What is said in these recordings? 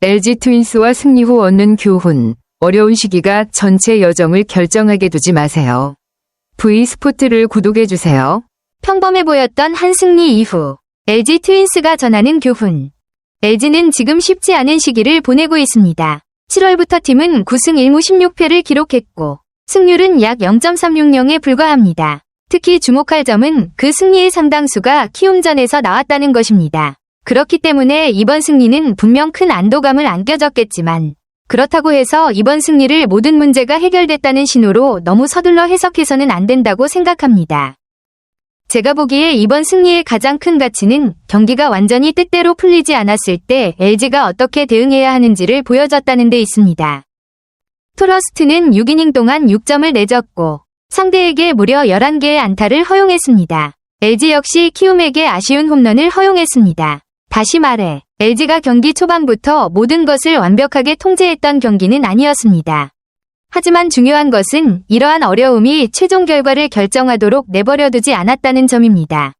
LG 트윈스와 승리 후 얻는 교훈. 어려운 시기가 전체 여정을 결정하게 두지 마세요. V스포츠를 구독해주세요. 평범해 보였던 한 승리 이후 LG 트윈스가 전하는 교훈. LG는 지금 쉽지 않은 시기를 보내고 있습니다. 7월부터 팀은 9승 1무 16패를 기록했고 승률은 약 0.360에 불과합니다. 특히 주목할 점은 그 승리의 상당수가 키움전에서 나왔다는 것입니다. 그렇기 때문에 이번 승리는 분명 큰 안도감을 안겨줬겠지만 그렇다고 해서 이번 승리를 모든 문제가 해결됐다는 신호로 너무 서둘러 해석해서는 안 된다고 생각합니다. 제가 보기에 이번 승리의 가장 큰 가치는 경기가 완전히 뜻대로 풀리지 않았을 때 LG가 어떻게 대응해야 하는지를 보여줬다는 데 있습니다. 트러스트는 6이닝 동안 6점을 내줬고 상대에게 무려 11개의 안타를 허용했습니다. LG 역시 키움에게 아쉬운 홈런을 허용했습니다. 다시 말해 LG가 경기 초반부터 모든 것을 완벽하게 통제했던 경기는 아니었습니다. 하지만 중요한 것은 이러한 어려움이 최종 결과를 결정하도록 내버려두지 않았다는 점입니다.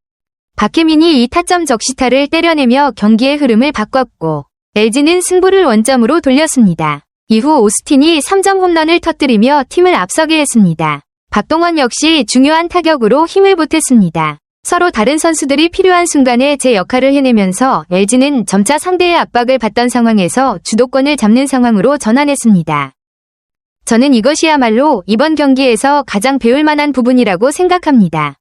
박혜민이 2타점 적시타를 때려내며 경기의 흐름을 바꿨고 LG는 승부를 원점으로 돌렸습니다. 이후 오스틴이 3점 홈런을 터뜨리며 팀을 앞서게 했습니다. 박동원 역시 중요한 타격으로 힘을 보탰습니다. 서로 다른 선수들이 필요한 순간에 제 역할을 해내면서 LG는 점차 상대의 압박을 받던 상황에서 주도권을 잡는 상황으로 전환했습니다. 저는 이것이야말로 이번 경기에서 가장 배울 만한 부분이라고 생각합니다.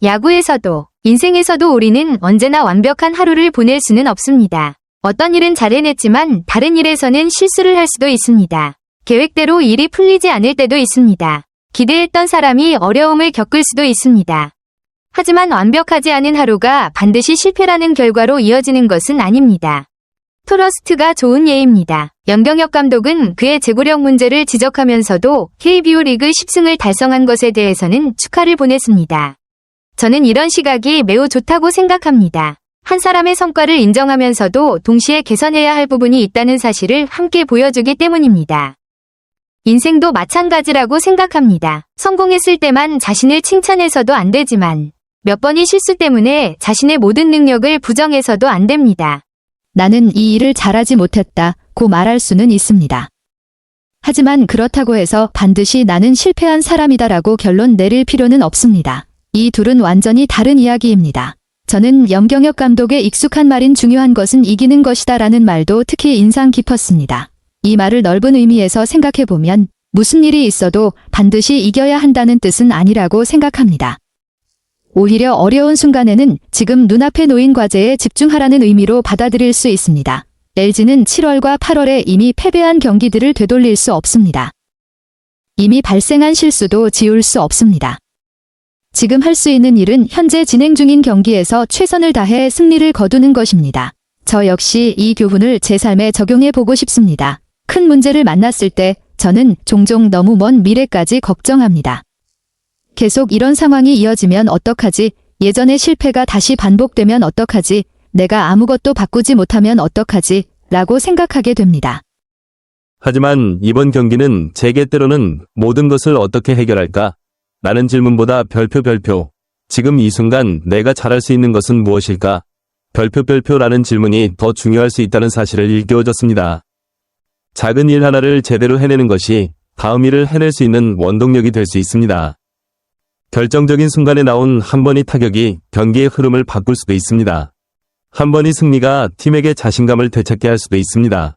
야구에서도, 인생에서도 우리는 언제나 완벽한 하루를 보낼 수는 없습니다. 어떤 일은 잘 해냈지만 다른 일에서는 실수를 할 수도 있습니다. 계획대로 일이 풀리지 않을 때도 있습니다. 기대했던 사람이 어려움을 겪을 수도 있습니다. 하지만 완벽하지 않은 하루가 반드시 실패라는 결과로 이어지는 것은 아닙니다. 트러스트가 좋은 예입니다. 염경엽 감독은 그의 제구력 문제를 지적하면서도 KBO 리그 10승을 달성한 것에 대해서는 축하를 보냈습니다. 저는 이런 시각이 매우 좋다고 생각합니다. 한 사람의 성과를 인정하면서도 동시에 개선해야 할 부분이 있다는 사실을 함께 보여주기 때문입니다. 인생도 마찬가지라고 생각합니다. 성공했을 때만 자신을 칭찬해서도 안 되지만 몇 번의 실수 때문에 자신의 모든 능력을 부정해서도 안 됩니다. 나는 이 일을 잘하지 못했다고 말할 수는 있습니다. 하지만 그렇다고 해서 반드시 나는 실패한 사람이다라고 결론 내릴 필요는 없습니다. 이 둘은 완전히 다른 이야기입니다. 저는 염경엽 감독의 익숙한 말인 중요한 것은 이기는 것이다 라는 말도 특히 인상 깊었습니다. 이 말을 넓은 의미에서 생각해보면 무슨 일이 있어도 반드시 이겨야 한다는 뜻은 아니라고 생각합니다. 오히려 어려운 순간에는 지금 눈앞에 놓인 과제에 집중하라는 의미로 받아들일 수 있습니다. LG는 7월과 8월에 이미 패배한 경기들을 되돌릴 수 없습니다. 이미 발생한 실수도 지울 수 없습니다. 지금 할 수 있는 일은 현재 진행 중인 경기에서 최선을 다해 승리를 거두는 것입니다. 저 역시 이 교훈을 제 삶에 적용해 보고 싶습니다. 큰 문제를 만났을 때 저는 종종 너무 먼 미래까지 걱정합니다. 계속 이런 상황이 이어지면 어떡하지? 예전의 실패가 다시 반복되면 어떡하지? 내가 아무것도 바꾸지 못하면 어떡하지? 라고 생각하게 됩니다. 하지만 이번 경기는 제게 때로는 모든 것을 어떻게 해결할까? 라는 질문보다 별표. 지금 이 순간 내가 잘할 수 있는 것은 무엇일까? 별표라는 질문이 더 중요할 수 있다는 사실을 일깨워줬습니다. 작은 일 하나를 제대로 해내는 것이 다음 일을 해낼 수 있는 원동력이 될 수 있습니다. 결정적인 순간에 나온 한 번의 타격이 경기의 흐름을 바꿀 수도 있습니다. 한 번의 승리가 팀에게 자신감을 되찾게 할 수도 있습니다.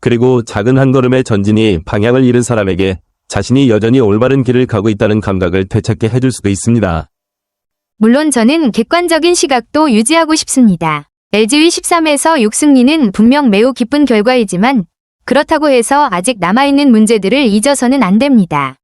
그리고 작은 한 걸음의 전진이 방향을 잃은 사람에게 자신이 여전히 올바른 길을 가고 있다는 감각을 되찾게 해줄 수도 있습니다. 물론 저는 객관적인 시각도 유지하고 싶습니다. LG의 13에서 6승리는 분명 매우 기쁜 결과이지만 그렇다고 해서 아직 남아있는 문제들을 잊어서는 안 됩니다.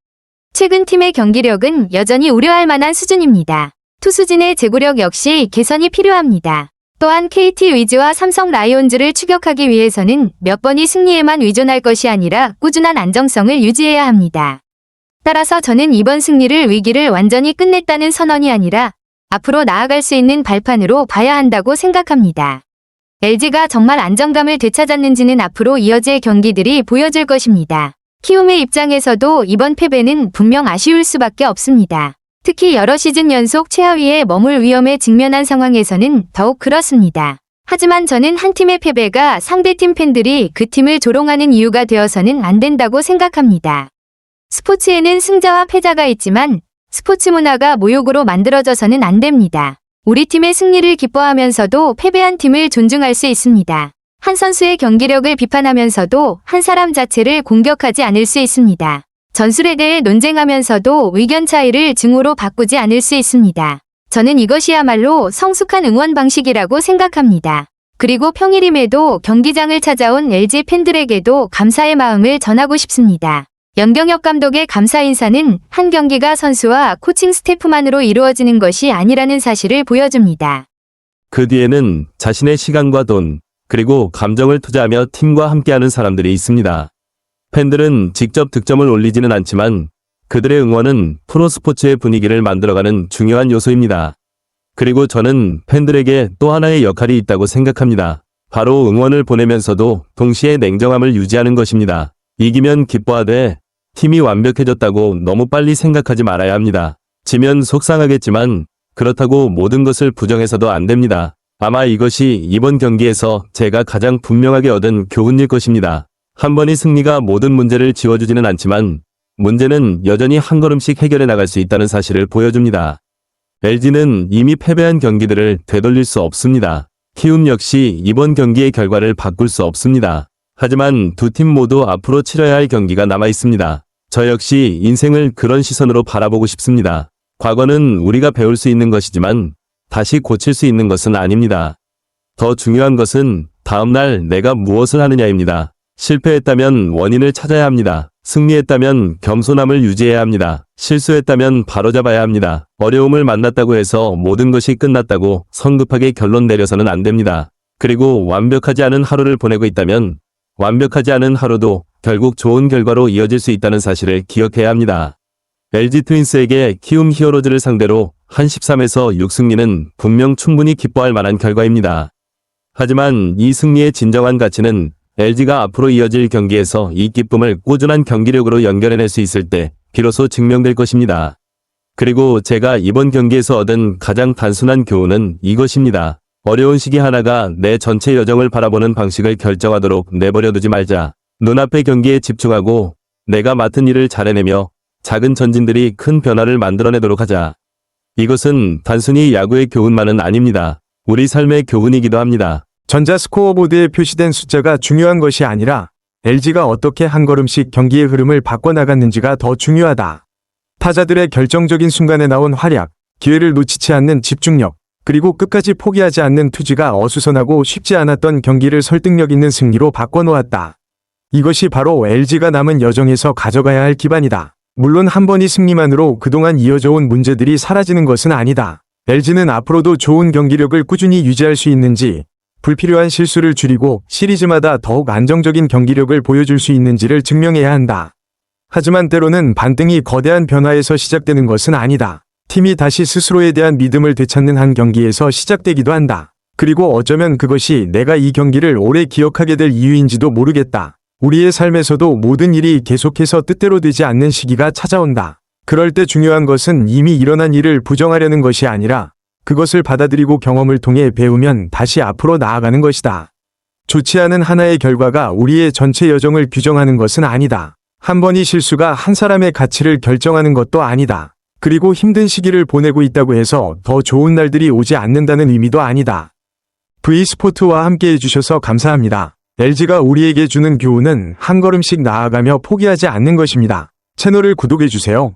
최근 팀의 경기력은 여전히 우려할 만한 수준입니다. 투수진의 제구력 역시 개선이 필요합니다. 또한 KT 위즈와 삼성 라이온즈를 추격하기 위해서는 몇 번의 승리에만 의존할 것이 아니라 꾸준한 안정성을 유지해야 합니다. 따라서 저는 이번 승리를 위기를 완전히 끝냈다는 선언이 아니라 앞으로 나아갈 수 있는 발판으로 봐야 한다고 생각합니다. LG가 정말 안정감을 되찾았는지는 앞으로 이어질 경기들이 보여줄 것입니다. 키움의 입장에서도 이번 패배는 분명 아쉬울 수밖에 없습니다. 특히 여러 시즌 연속 최하위에 머물 위험에 직면한 상황에서는 더욱 그렇습니다. 하지만 저는 한 팀의 패배가 상대팀 팬들이 그 팀을 조롱하는 이유가 되어서는 안 된다고 생각합니다. 스포츠에는 승자와 패자가 있지만 스포츠 문화가 모욕으로 만들어져서는 안 됩니다. 우리 팀의 승리를 기뻐하면서도 패배한 팀을 존중할 수 있습니다. 한 선수의 경기력을 비판하면서도 한 사람 자체를 공격하지 않을 수 있습니다. 전술에 대해 논쟁하면서도 의견 차이를 증오로 바꾸지 않을 수 있습니다. 저는 이것이야말로 성숙한 응원 방식이라고 생각합니다. 그리고 평일임에도 경기장을 찾아온 LG 팬들에게도 감사의 마음을 전하고 싶습니다. 연경엽 감독의 감사 인사는 한 경기가 선수와 코칭 스태프만으로 이루어지는 것이 아니라는 사실을 보여줍니다. 그 뒤에는 자신의 시간과 돈, 그리고 감정을 투자하며 팀과 함께하는 사람들이 있습니다. 팬들은 직접 득점을 올리지는 않지만 그들의 응원은 프로스포츠의 분위기를 만들어가는 중요한 요소입니다. 그리고 저는 팬들에게 또 하나의 역할이 있다고 생각합니다. 바로 응원을 보내면서도 동시에 냉정함을 유지하는 것입니다. 이기면 기뻐하되 팀이 완벽해졌다고 너무 빨리 생각하지 말아야 합니다. 지면 속상하겠지만 그렇다고 모든 것을 부정해서도 안 됩니다. 아마 이것이 이번 경기에서 제가 가장 분명하게 얻은 교훈일 것입니다. 한 번의 승리가 모든 문제를 지워주지는 않지만 문제는 여전히 한 걸음씩 해결해 나갈 수 있다는 사실을 보여줍니다. LG는 이미 패배한 경기들을 되돌릴 수 없습니다. 키움 역시 이번 경기의 결과를 바꿀 수 없습니다. 하지만 두 팀 모두 앞으로 치러야 할 경기가 남아 있습니다. 저 역시 인생을 그런 시선으로 바라보고 싶습니다. 과거는 우리가 배울 수 있는 것이지만 다시 고칠 수 있는 것은 아닙니다. 더 중요한 것은 다음날 내가 무엇을 하느냐입니다. 실패했다면 원인을 찾아야 합니다. 승리했다면 겸손함을 유지해야 합니다. 실수했다면 바로잡아야 합니다. 어려움을 만났다고 해서 모든 것이 끝났다고 성급하게 결론 내려서는 안 됩니다. 그리고 완벽하지 않은 하루를 보내고 있다면 완벽하지 않은 하루도 결국 좋은 결과로 이어질 수 있다는 사실을 기억해야 합니다. LG 트윈스에게 키움 히어로즈를 상대로 한 13에서 6승리는 분명 충분히 기뻐할 만한 결과입니다. 하지만 이 승리의 진정한 가치는 LG가 앞으로 이어질 경기에서 이 기쁨을 꾸준한 경기력으로 연결해낼 수 있을 때 비로소 증명될 것입니다. 그리고 제가 이번 경기에서 얻은 가장 단순한 교훈은 이것입니다. 어려운 시기 하나가 내 전체 여정을 바라보는 방식을 결정하도록 내버려두지 말자. 눈앞의 경기에 집중하고 내가 맡은 일을 잘해내며 작은 전진들이 큰 변화를 만들어내도록 하자. 이것은 단순히 야구의 교훈만은 아닙니다. 우리 삶의 교훈이기도 합니다. 전자 스코어보드에 표시된 숫자가 중요한 것이 아니라 LG가 어떻게 한 걸음씩 경기의 흐름을 바꿔나갔는지가 더 중요하다. 타자들의 결정적인 순간에 나온 활약, 기회를 놓치지 않는 집중력, 그리고 끝까지 포기하지 않는 투지가 어수선하고 쉽지 않았던 경기를 설득력 있는 승리로 바꿔놓았다. 이것이 바로 LG가 남은 여정에서 가져가야 할 기반이다. 물론 한 번의 승리만으로 그동안 이어져온 문제들이 사라지는 것은 아니다. LG는 앞으로도 좋은 경기력을 꾸준히 유지할 수 있는지, 불필요한 실수를 줄이고 시리즈마다 더욱 안정적인 경기력을 보여줄 수 있는지를 증명해야 한다. 하지만 때로는 반등이 거대한 변화에서 시작되는 것은 아니다. 팀이 다시 스스로에 대한 믿음을 되찾는 한 경기에서 시작되기도 한다. 그리고 어쩌면 그것이 내가 이 경기를 오래 기억하게 될 이유인지도 모르겠다. 우리의 삶에서도 모든 일이 계속해서 뜻대로 되지 않는 시기가 찾아온다. 그럴 때 중요한 것은 이미 일어난 일을 부정하려는 것이 아니라 그것을 받아들이고 경험을 통해 배우면 다시 앞으로 나아가는 것이다. 좋지 않은 하나의 결과가 우리의 전체 여정을 규정하는 것은 아니다. 한 번의 실수가 한 사람의 가치를 결정하는 것도 아니다. 그리고 힘든 시기를 보내고 있다고 해서 더 좋은 날들이 오지 않는다는 의미도 아니다. V스포츠와 함께 해주셔서 감사합니다. LG가 우리에게 주는 교훈은 한 걸음씩 나아가며 포기하지 않는 것입니다. 채널을 구독해주세요.